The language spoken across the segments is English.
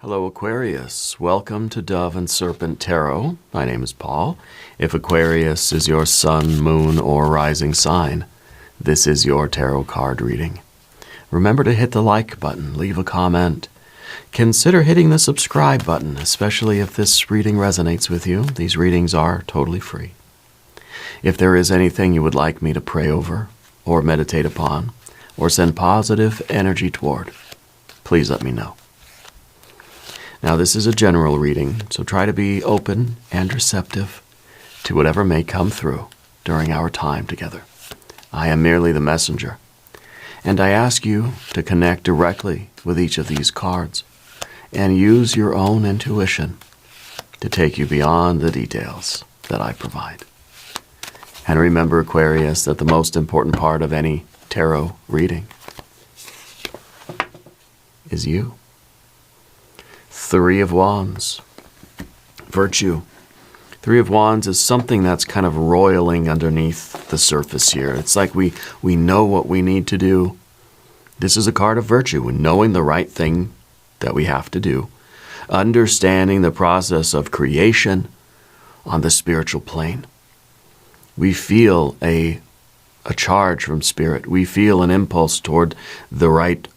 Hello Aquarius, welcome to Dove and Serpent Tarot. My name is Paul. If Aquarius is your sun, moon, or rising sign, this is your tarot card reading. Remember to hit the like button, leave a comment. Consider hitting the subscribe button, especially if this reading resonates with you. These readings are totally free. If there is anything you would like me to pray over, or meditate upon, or send positive energy toward, please let me know. Now, this is a general reading, so try to be open and receptive to whatever may come through during our time together. I am merely the messenger, and I ask you to connect directly with each of these cards and use your own intuition to take you beyond the details that I provide. And remember, Aquarius, that the most important part of any tarot reading is you. Three of Wands. Virtue. Three of Wands is something that's kind of roiling underneath the surface here. It's like we know what we need to do. This is a card of virtue, knowing the right thing that we have to do. Understanding the process of creation on the spiritual plane. We feel a charge from Spirit. We feel an impulse toward the right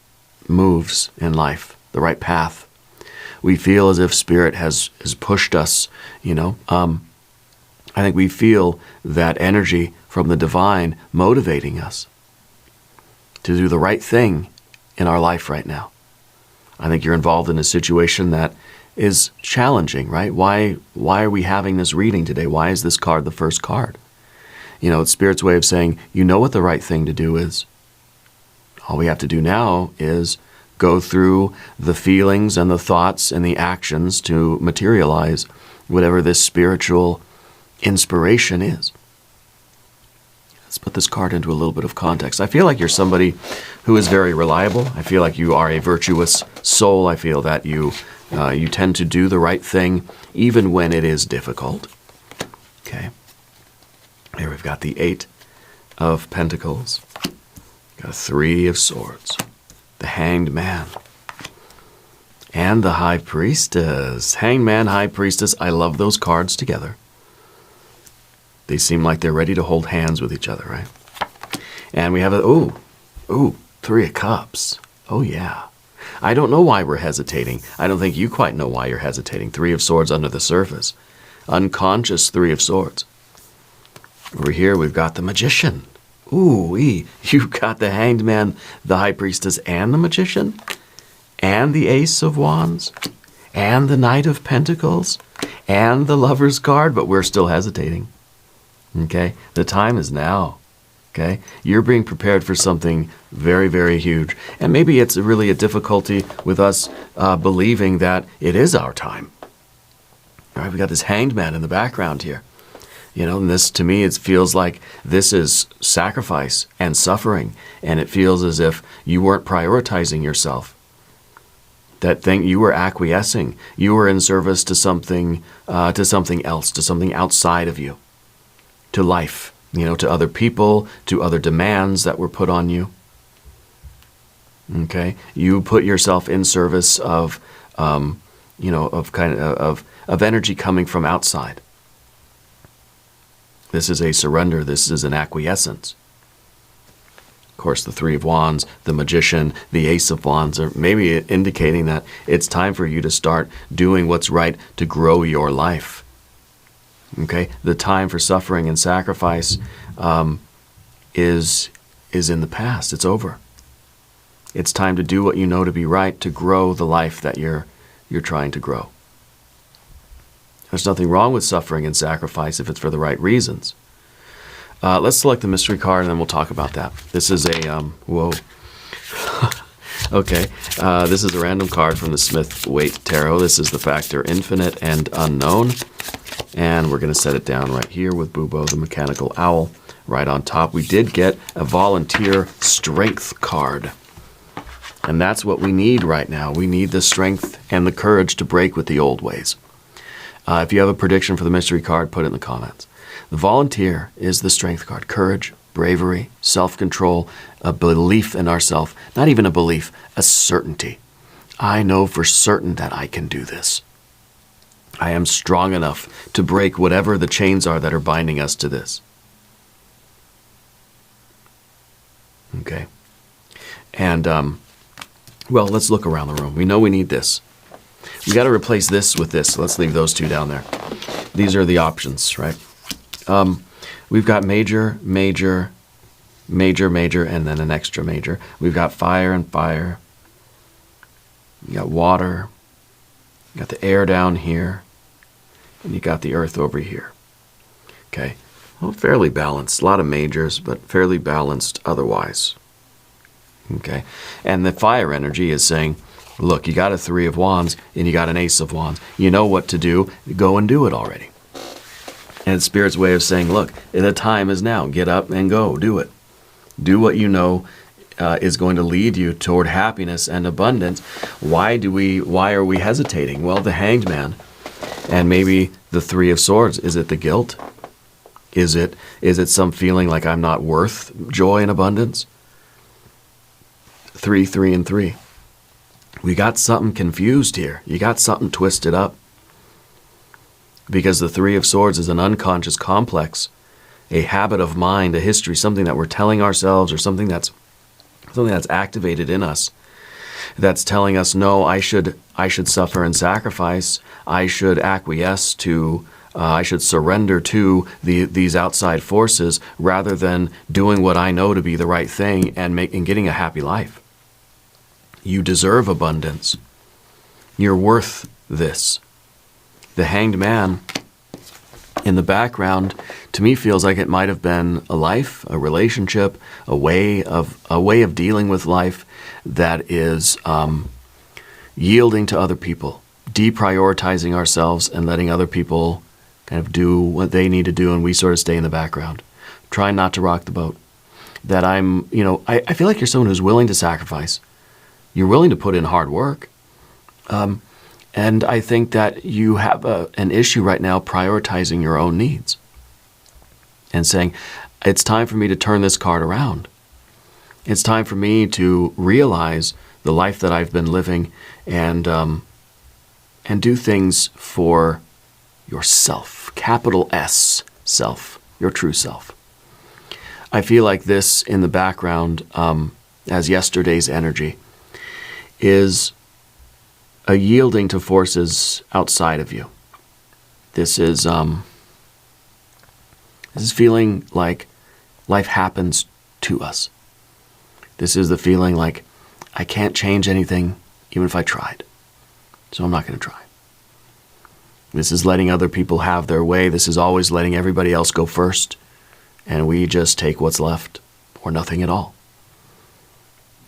moves in life, the right path. We feel as if Spirit has pushed us, I think we feel that energy from the divine motivating us to do the right thing in our life right now. I think you're involved in a situation that is challenging, right? Why are we having this reading today? Why is this card the first card? It's Spirit's way of saying, you know what the right thing to do is. All we have to do now is go through the feelings and the thoughts and the actions to materialize whatever this spiritual inspiration is. Let's put this card into a little bit of context. I feel like you're somebody who is very reliable. I feel like you are a virtuous soul. I feel that you tend to do the right thing even when it is difficult. Okay. Here we've got the Eight of Pentacles. Got a Three of Swords. The Hanged Man. And the High Priestess. Hanged Man, High Priestess. I love those cards together. They seem like they're ready to hold hands with each other, right? And we have Three of Cups. Oh, yeah. I don't know why we're hesitating. I don't think you quite know why you're hesitating. Three of Swords under the surface. Unconscious Three of Swords. Over here, we've got the Magician. Ooh-wee. You've got the Hanged Man, the High Priestess, and the Magician, and the Ace of Wands, and the Knight of Pentacles, and the Lover's card, but we're still hesitating. Okay? The time is now. Okay? You're being prepared for something very, very huge. And maybe it's really a difficulty with us believing that it is our time. All right, we got this Hanged Man in the background here. And this, to me, it feels like this is sacrifice and suffering, and it feels as if you weren't prioritizing yourself. That thing, you were acquiescing. You were in service to something else, to something outside of you, to life, to other people, to other demands that were put on you. Okay, you put yourself in service of, of energy coming from outside. This is a surrender. This is an acquiescence. Of course, the Three of Wands, the Magician, the Ace of Wands are maybe indicating that it's time for you to start doing what's right to grow your life. Okay? The time for suffering and sacrifice is in the past. It's over. It's time to do what you know to be right to grow the life that you're trying to grow. There's nothing wrong with suffering and sacrifice if it's for the right reasons. Let's select the mystery card and then we'll talk about that. This is a, whoa. Okay, this is a random card from the Smith-Waite Tarot. This is the factor Infinite and Unknown. And we're going to set it down right here with Bubo, the mechanical owl, right on top. We did get a volunteer strength card. And that's what we need right now. We need the strength and the courage to break with the old ways. If you have a prediction for the mystery card, put it in the comments. The volunteer is the strength card. Courage, bravery, self-control, a belief in ourselves. Not even a belief, a certainty. I know for certain that I can do this. I am strong enough to break whatever the chains are that are binding us to this. Okay. And, well, let's look around the room. We know we need this. We got to replace this with this. Let's leave those two down there. These are the options, right? We've got major, major, major, major, and then an extra major. We've got fire and fire. You got water. You got the air down here. And you got the earth over here. Okay. Well, fairly balanced. A lot of majors, but fairly balanced otherwise. Okay. And the fire energy is saying, look, you got a 3 of Wands and you got an Ace of Wands. You know what to do. Go and do it already. And Spirit's way of saying, look, the time is now. Get up and go. Do it. Do what you know is going to lead you toward happiness and abundance. Why are we hesitating? Well, the Hanged Man and maybe the 3 of Swords. Is it the guilt? Is it some feeling like I'm not worth joy and abundance? 3, 3, and 3. We got something confused here. You got something twisted up. Because the 3 of Swords is an unconscious complex, a habit of mind, a history, something that we're telling ourselves, or something that's activated in us, that's telling us, no, I should suffer and sacrifice. I should acquiesce to. I should surrender to these outside forces rather than doing what I know to be the right thing and getting a happy life. You deserve abundance. You're worth this. The Hanged Man in the background, to me, feels like it might have been a life, a relationship, a way of dealing with life that is yielding to other people, deprioritizing ourselves and letting other people kind of do what they need to do, and we sort of stay in the background, trying not to rock the boat. That I feel like you're someone who's willing to sacrifice. You're willing to put in hard work. And I think that you have an issue right now prioritizing your own needs and saying, it's time for me to turn this card around. It's time for me to realize the life that I've been living and do things for yourself, capital S, self, your true self. I feel like this in the background, as yesterday's energy, is a yielding to forces outside of you. This is feeling like life happens to us. This is the feeling like I can't change anything even if I tried. So I'm not going to try. This is letting other people have their way. This is always letting everybody else go first. And we just take what's left or nothing at all.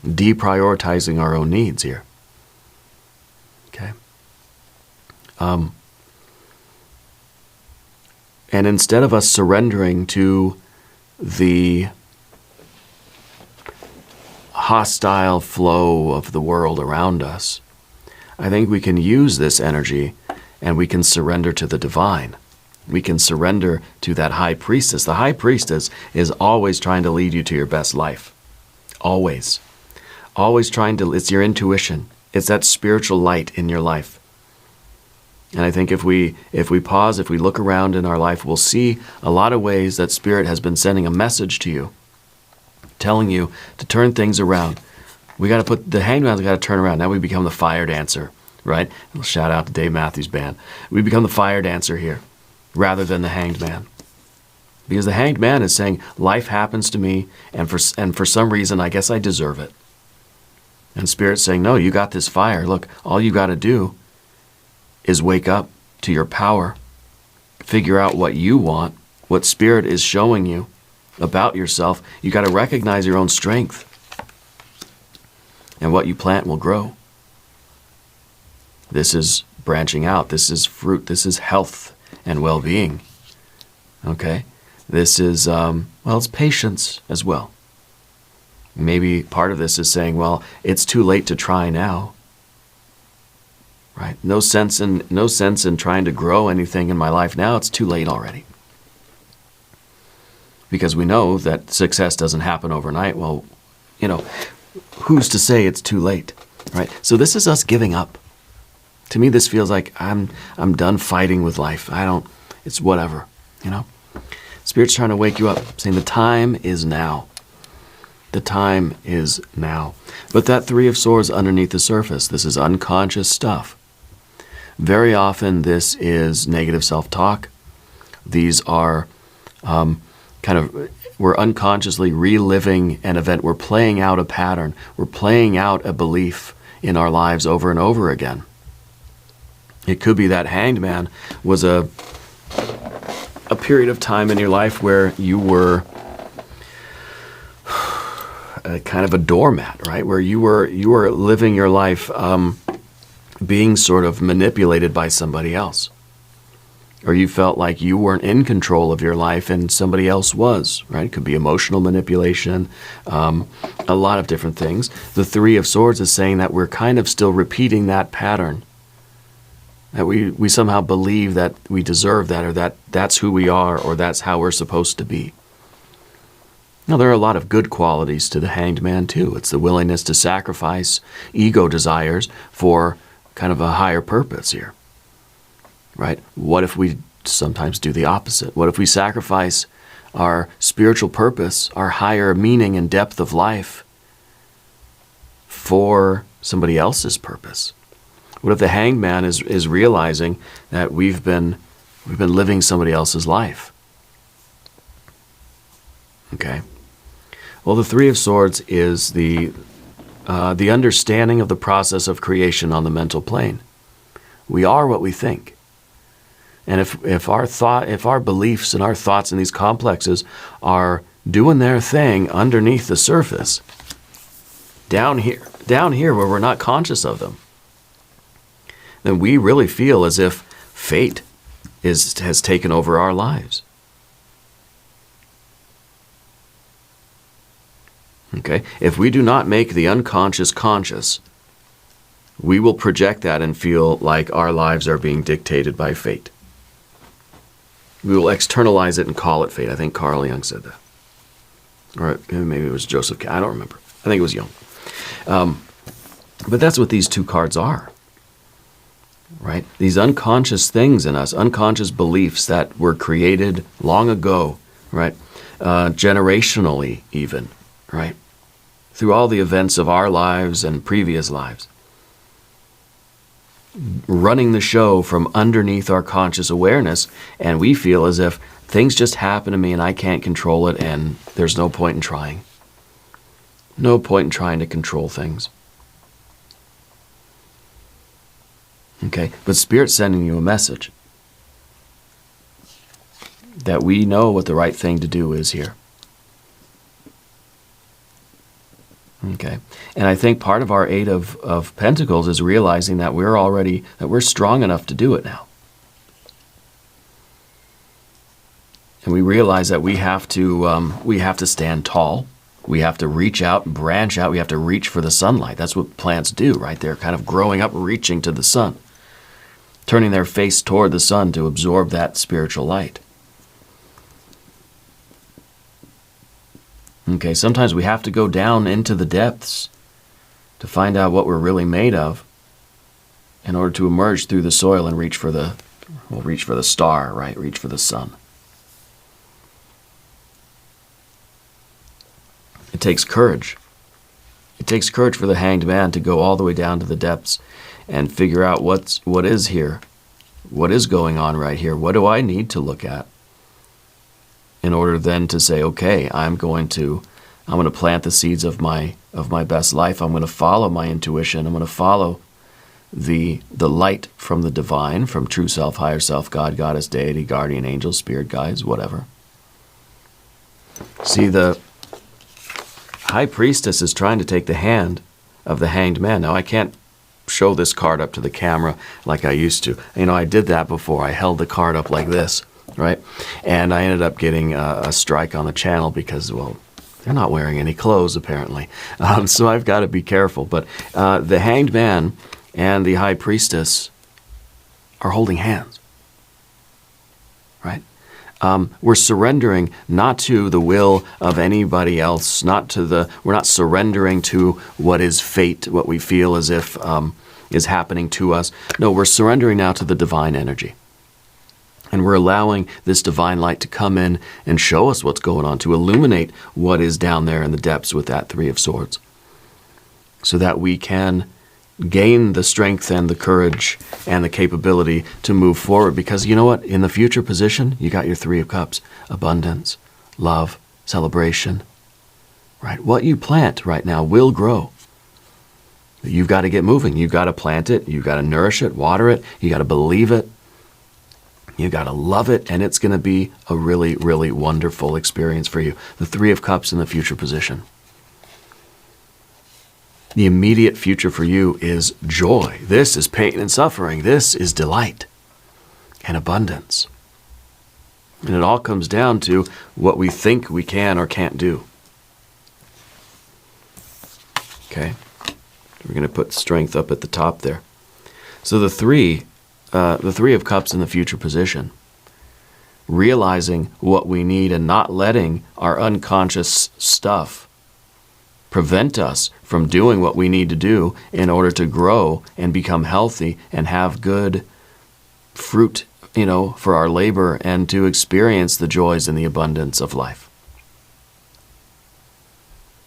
Deprioritizing our own needs here. Okay. And instead of us surrendering to the hostile flow of the world around us, I think we can use this energy and we can surrender to the divine. We can surrender to that high priestess. The high priestess is always trying to lead you to your best life. Always. Always trying to, it's your intuition. It's that spiritual light in your life. And I think if we pause, if we look around in our life, we'll see a lot of ways that Spirit has been sending a message to you, telling you to turn things around. We got to put, the Hanged Man's got to turn around. Now we become the fire dancer, right? Shout out to Dave Matthews Band. We become the fire dancer here rather than the Hanged Man. Because the Hanged Man is saying, life happens to me, and for some reason, I guess I deserve it. And Spirit's saying, no, you got this fire. Look, all you got to do is wake up to your power, figure out what you want, what Spirit is showing you about yourself. You got to recognize your own strength. And what you plant will grow. This is branching out. This is fruit. This is health and well-being. Okay? This is, well, it's patience as well. Maybe part of this is saying, well, it's too late to try now. Right? No sense in trying to grow anything in my life now. It's too late already. Because we know that success doesn't happen overnight. Well, who's to say it's too late? right? So this is us giving up. To me, this feels like I'm done fighting with life. It's whatever, you know? Spirit's trying to wake you up, saying the time is now. The time is now. But that Three of Swords underneath the surface, this is unconscious stuff. Very often this is negative self-talk. These are we're unconsciously reliving an event. We're playing out a pattern. We're playing out a belief in our lives over and over again. It could be that Hanged Man was a period of time in your life where you were kind of a doormat, right? Where you were living your life being sort of manipulated by somebody else. Or you felt like you weren't in control of your life and somebody else was, right? It could be emotional manipulation, a lot of different things. The Three of Swords is saying that we're kind of still repeating that pattern. That we somehow believe that we deserve that, or that's who we are, or that's how we're supposed to be. Now, there are a lot of good qualities to the Hanged Man, too. It's the willingness to sacrifice ego desires for kind of a higher purpose here, right? What if we sometimes do the opposite? What if we sacrifice our spiritual purpose, our higher meaning and depth of life for somebody else's purpose? What if the Hanged Man is realizing that we've been living somebody else's life? Okay. Well, the Three of Swords is the understanding of the process of creation on the mental plane. We are what we think. And if our beliefs and our thoughts in these complexes are doing their thing underneath the surface, down here where we're not conscious of them, then we really feel as if fate has taken over our lives. Okay? If we do not make the unconscious conscious, we will project that and feel like our lives are being dictated by fate. We will externalize it and call it fate. I think Carl Jung said that. Or maybe it was Joseph. I don't remember. I think it was Jung. But that's what these two cards are. Right? These unconscious things in us, unconscious beliefs that were created long ago, right? Generationally even, right? Through all the events of our lives and previous lives. Running the show from underneath our conscious awareness, and we feel as if things just happen to me and I can't control it, and there's no point in trying. No point in trying to control things. Okay, but Spirit's sending you a message that we know what the right thing to do is here. Okay, and I think part of our Eight of Pentacles is realizing that we're strong enough to do it now. And we realize that we have to stand tall. We have to reach out, branch out. We have to reach for the sunlight. That's what plants do, right? They're kind of growing up, reaching to the sun, turning their face toward the sun to absorb that spiritual light. Okay, sometimes we have to go down into the depths to find out what we're really made of in order to emerge through the soil and reach for the star, right? Reach for the sun. It takes courage. It takes courage for the Hanged Man to go all the way down to the depths and figure out what is here, what is going on right here, what do I need to look at, in order then to say, okay, I'm going to plant the seeds of my best life. I'm going to follow my intuition. I'm going to follow the light from the divine, from true self, higher self, God, goddess, deity, guardian angel, spirit guides, whatever. See, the High Priestess is trying to take the hand of the Hanged Man. Now, I can't show this card up to the camera like I used to. You know, I did that before. I held the card up like this, right? And I ended up getting a strike on the channel because, well, they're not wearing any clothes, apparently. So I've got to be careful. But the Hanged Man and the High Priestess are holding hands, right? we're surrendering not to the will of anybody else, we're not surrendering to what is fate, what we feel as if is happening to us. No, we're surrendering now to the divine energy. And we're allowing this divine light to come in and show us what's going on, to illuminate what is down there in the depths with that Three of Swords, so that we can gain the strength and the courage and the capability to move forward. Because you know what? In the future position, you got your Three of Cups: abundance, love, celebration. Right? What you plant right now will grow. You've got to get moving. You've got to plant it. You've got to nourish it, water it. You got to believe it. You got to love it, and it's going to be a really, really wonderful experience for you. The Three of Cups in the future position. The immediate future for you is joy. This is pain and suffering. This is delight and abundance. And it all comes down to what we think we can or can't do. Okay? We're going to put strength up at the top there. So the Three of Cups in the future position, realizing what we need and not letting our unconscious stuff prevent us from doing what we need to do in order to grow and become healthy and have good fruit, for our labor and to experience the joys and the abundance of life.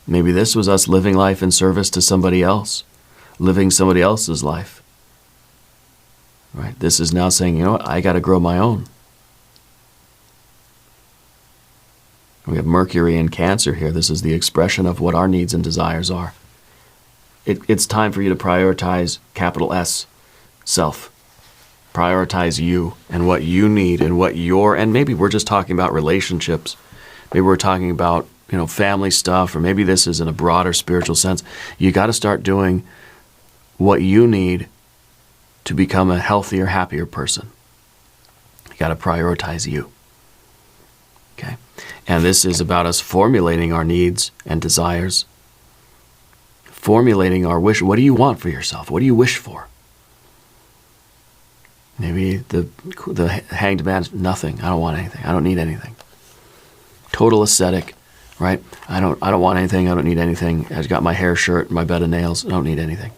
Maybe this was us living life in service to somebody else, living somebody else's life. Right? This is now saying, you know what, I got to grow my own. We have Mercury in Cancer here. This is the expression of what our needs and desires are. It's time for you to prioritize, capital S, self. Prioritize you and what you need and and maybe we're just talking about relationships. Maybe we're talking about, family stuff, or maybe this is in a broader spiritual sense. You got to start doing what you need to become a healthier, happier person. You got to prioritize you. Okay? And this is about us formulating our needs and desires, formulating our wish. What do you want for yourself? What do you wish for? Maybe the Hanged Man, nothing. I don't want anything. I don't need anything. Total ascetic, right? I don't want anything. I don't need anything. I've got my hair, shirt, my bed of nails. I don't need anything.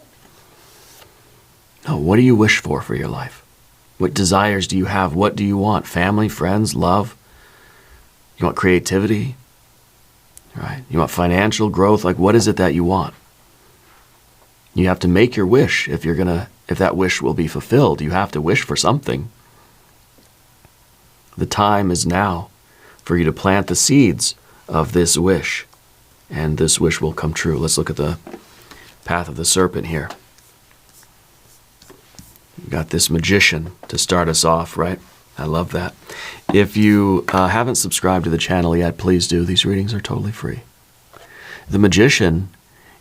No, what do you wish for your life? What desires do you have? What do you want? Family, friends, love? You want creativity? Right? You want financial growth? Like, what is it that you want? You have to make your wish if that wish will be fulfilled. You have to wish for something. The time is now for you to plant the seeds of this wish, and this wish will come true. Let's look at the path of the serpent here. We've got this magician to start us off, right? I love that. If you haven't subscribed to the channel yet, please do. These readings are totally free. The magician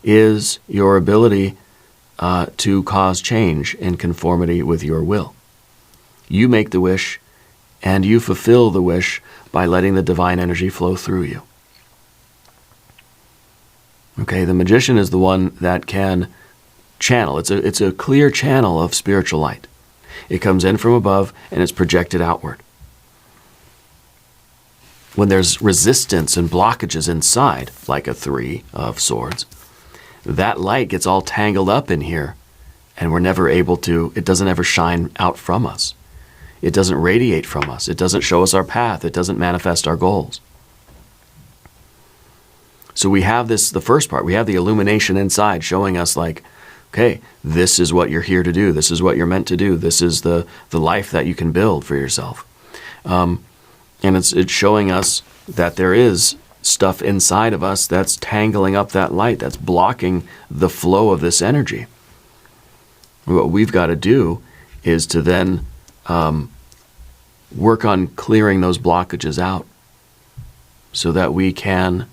is your ability to cause change in conformity with your will. You make the wish, and you fulfill the wish by letting the divine energy flow through you. Okay, the magician is the one that can channel. It's a clear channel of spiritual light. It comes in from above and it's projected outward. When there's resistance and blockages inside, like a Three of Swords, that light gets all tangled up in here, and we're never able to, it doesn't ever shine out from us. It doesn't radiate from us. It doesn't show us our path. It doesn't manifest our goals. So we have the first part, we have the illumination inside showing us like, okay, this is what you're here to do. This is what you're meant to do. This is the life that you can build for yourself. And it's showing us that there is stuff inside of us that's tangling up that light, that's blocking the flow of this energy. What we've got to do is to then work on clearing those blockages out so that we can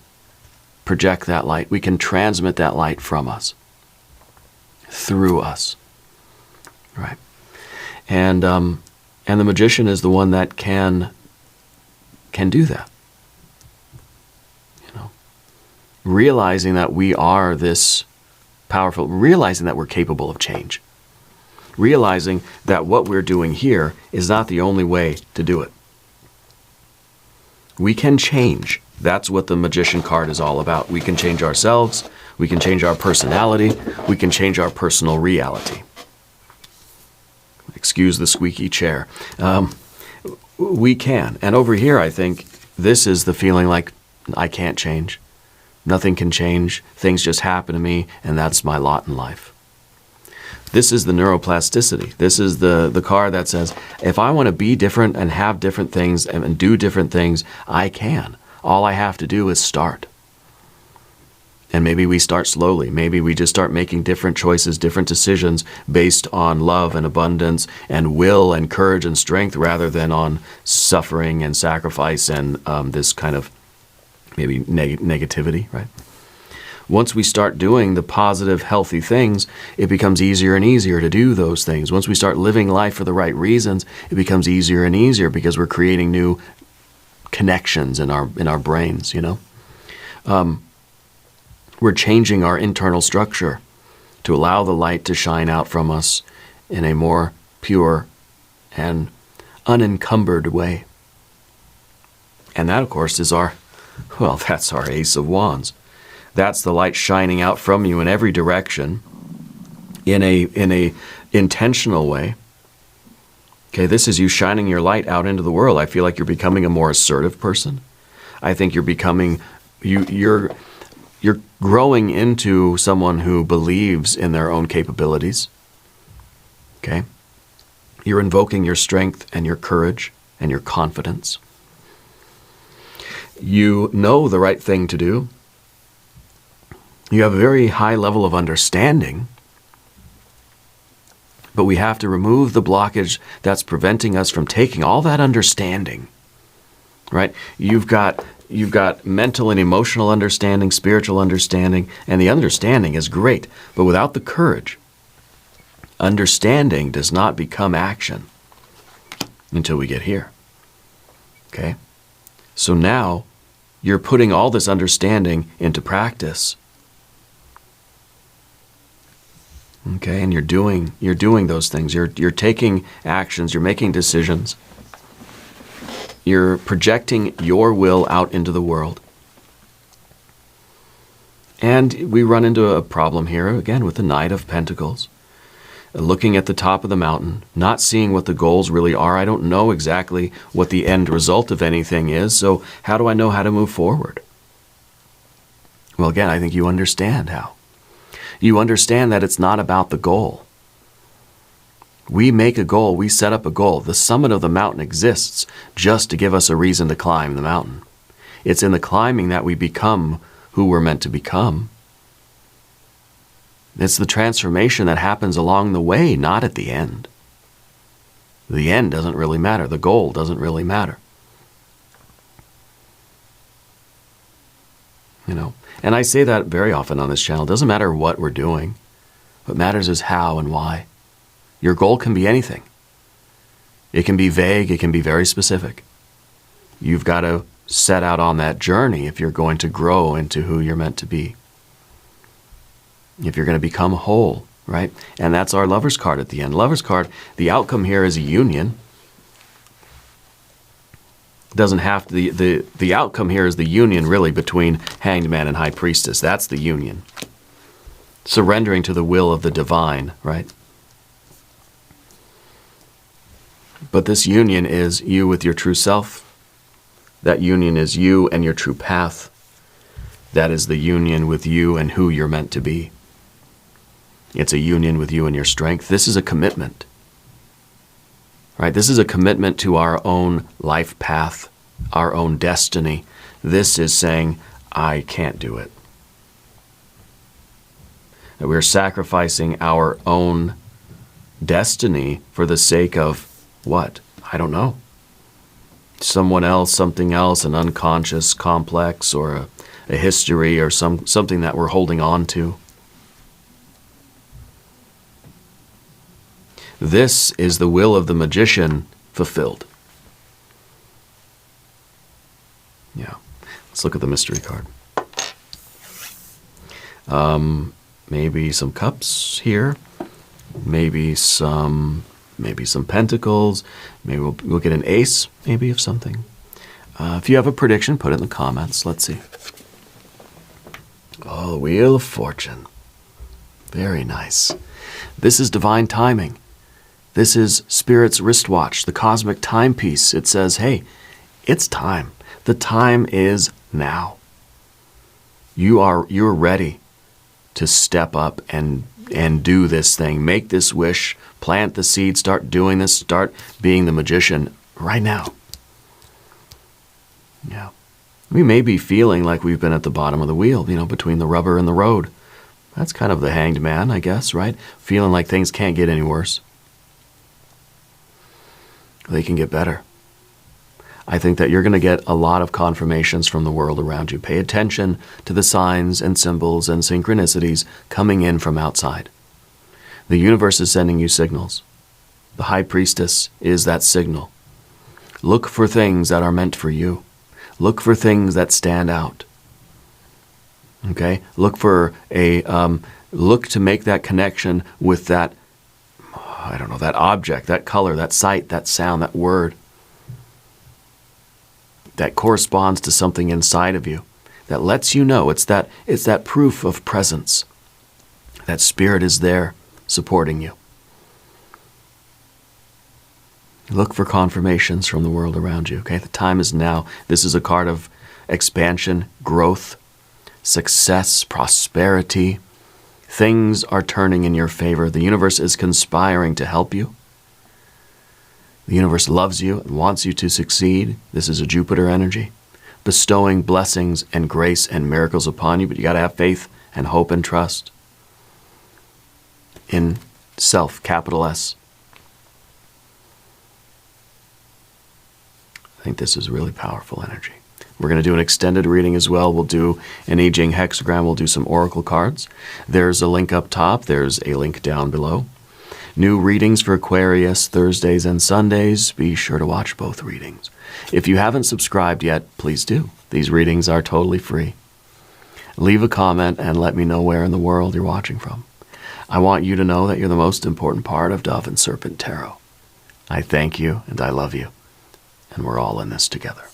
project that light. We can transmit that light from us, through us, right? And the magician is the one that can do that. Realizing that we are this powerful, realizing that we're capable of change, realizing that what we're doing here is not the only way to do it. We can change. That's what the Magician card is all about. We can change ourselves. We can change our personality. We can change our personal reality. Excuse the squeaky chair. We can. And over here, I think this is the feeling like I can't change. Nothing can change. Things just happen to me, and that's my lot in life. This is the neuroplasticity. This is the card that says, if I want to be different and have different things and do different things, I can. All I have to do is start. And maybe we start slowly. Maybe we just start making different choices, different decisions based on love and abundance and will and courage and strength rather than on suffering and sacrifice and this kind of maybe negativity, right? Once we start doing the positive, healthy things, it becomes easier and easier to do those things. Once we start living life for the right reasons, it becomes easier and easier because we're creating new connections in our brains, you know? We're changing our internal structure to allow the light to shine out from us in a more pure and unencumbered way. And that, of course, is that's our Ace of Wands. That's the light shining out from you in every direction in a intentional way. Okay, this is you shining your light out into the world. I feel like you're becoming a more assertive person. I think you're becoming, you're growing into someone who believes in their own capabilities. Okay? You're invoking your strength and your courage and your confidence. You know the right thing to do. You have a very high level of understanding, but we have to remove the blockage that's preventing us from taking all that understanding, right? You've got mental and emotional understanding, spiritual understanding, and the understanding is great, but without the courage, understanding does not become action until we get here, okay? So now you're putting all this understanding into practice. Okay, and you're doing those things. You're taking actions, you're making decisions. You're projecting your will out into the world. And we run into a problem here, again, with the Knight of Pentacles. Looking at the top of the mountain, not seeing what the goals really are. I don't know exactly what the end result of anything is, so how do I know how to move forward? Well, again, I think you understand how. You understand that it's not about the goal. We make a goal, we set up a goal. The summit of the mountain exists just to give us a reason to climb the mountain. It's in the climbing that we become who we're meant to become. It's the transformation that happens along the way, not at the end. The end doesn't really matter. The goal doesn't really matter. You know, and I say that very often on this channel. It doesn't matter what we're doing. What matters is how and why. Your goal can be anything. It can be vague. It can be very specific. You've got to set out on that journey if you're going to grow into who you're meant to be. If you're going to become whole, right? And that's our Lover's card at the end. Lover's card, the outcome here is a union. Doesn't have to, the outcome here is the union really between Hanged Man and High Priestess. That's the union. Surrendering to the will of the divine, right? But this union is you with your true self. That union is you and your true path. That is the union with you and who you're meant to be. It's a union with you and your strength. This is a commitment. Right? This is a commitment to our own life path, our own destiny. This is saying, I can't do it. That we're sacrificing our own destiny for the sake of what? I don't know. Someone else, something else, an unconscious complex or a history or something that we're holding on to. This is the will of the magician fulfilled. Yeah. Let's look at the mystery card. Maybe some cups here. Maybe some pentacles. Maybe we'll get an ace, maybe, of something. If you have a prediction, put it in the comments. Let's see. Oh, Wheel of Fortune. Very nice. This is divine timing. This is Spirit's wristwatch, the cosmic timepiece. It says, hey, it's time. The time is now. You're ready to step up and do this thing. Make this wish, plant the seed, start doing this, start being the magician right now. Yeah. We may be feeling like we've been at the bottom of the wheel, between the rubber and the road. That's kind of the hanged man, I guess, right? Feeling like things can't get any worse. They can get better. I think that you're going to get a lot of confirmations from the world around you. Pay attention to the signs and symbols and synchronicities coming in from outside. The universe is sending you signals. The High Priestess is that signal. Look for things that are meant for you. Look for things that stand out. Okay? Look to make that connection with that, that object, that color, that sight, that sound, that word that corresponds to something inside of you, that lets you know it's that proof of presence. That Spirit is there supporting you. Look for confirmations from the world around you. Okay, the time is now. This is a card of expansion, growth, success, prosperity. Things are turning in your favor. The universe is conspiring to help you. The universe loves you and wants you to succeed. This is a Jupiter energy, bestowing blessings and grace and miracles upon you, but you got to have faith and hope and trust in self, capital S. I think this is really powerful energy. We're going to do an extended reading as well. We'll do an I Ching hexagram. We'll do some oracle cards. There's a link up top. There's a link down below. New readings for Aquarius Thursdays and Sundays. Be sure to watch both readings. If you haven't subscribed yet, please do. These readings are totally free. Leave a comment and let me know where in the world you're watching from. I want you to know that you're the most important part of Dove and Serpent Tarot. I thank you and I love you. And we're all in this together.